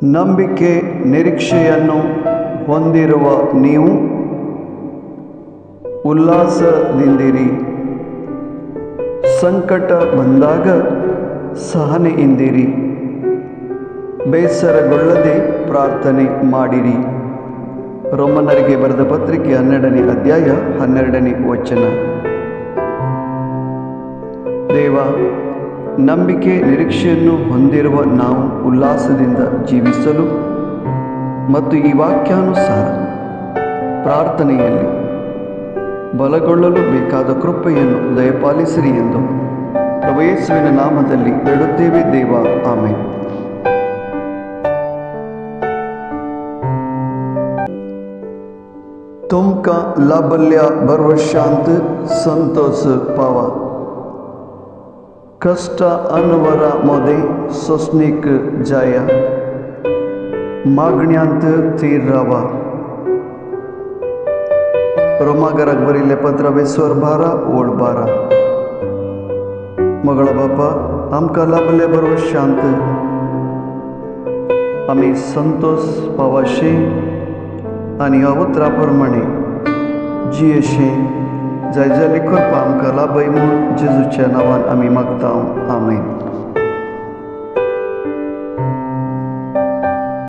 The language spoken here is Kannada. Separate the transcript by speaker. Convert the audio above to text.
Speaker 1: ನಂಬಿಕೆ ನಿರೀಕ್ಷೆಯನ್ನು ಹೊಂದಿರುವ ನೀವು ಉಲ್ಲಾಸದಿಂದಿರಿ. ಸಂಕಟ ಬಂದಾಗ ಸಹನೆಯಿಂದಿರಿ. ಬೇಸರಗೊಳ್ಳದೆ ಪ್ರಾರ್ಥನೆ ಮಾಡಿರಿ. ರೋಮನ್ನರಿಗೆ ಬರೆದ ಪತ್ರಿಕೆ 12ನೇ ಅಧ್ಯಾಯ 12ನೇ ವಚನ. ದೇವ, ನಂಬಿಕೆ ನಿರೀಕ್ಷೆಯನ್ನು ಹೊಂದಿರುವ ನಾವು ಉಲ್ಲಾಸದಿಂದ ಜೀವಿಸಲು ಮತ್ತು ಈ ವಾಕ್ಯಾನುಸಾರ ಪ್ರಾರ್ಥನೆಯಲ್ಲಿ ಬಲಗೊಳ್ಳಲು ಬೇಕಾದ ಕೃಪೆಯನ್ನು ದಯಪಾಲಿಸಿರಿ ಎಂದು ಪ್ರಭು ಯೇಸುವಿನ ನಾಮದಲ್ಲಿ ಬೇಡುತ್ತೇವೆ ದೇವ. ಆಮೆನ್. तुमका लाभल्या बर्व शांत संतोष पावा. कष्ट अनवरामध्ये सोसणीक जाया. मागण्यांत स्थिर राहा. रोमागराक बरिल्ले पत्र 12 ओळ 12. मगळ बापा, आमकां लाभल्या बर्व शांत आमी संतोष पावाशे आणि ह्या उतराप्रमाणे जियेशे जाय जाल्यार कृपा आमकां लाभय म्हूण जेजूच्या नांवान आमी मागता. आमेन.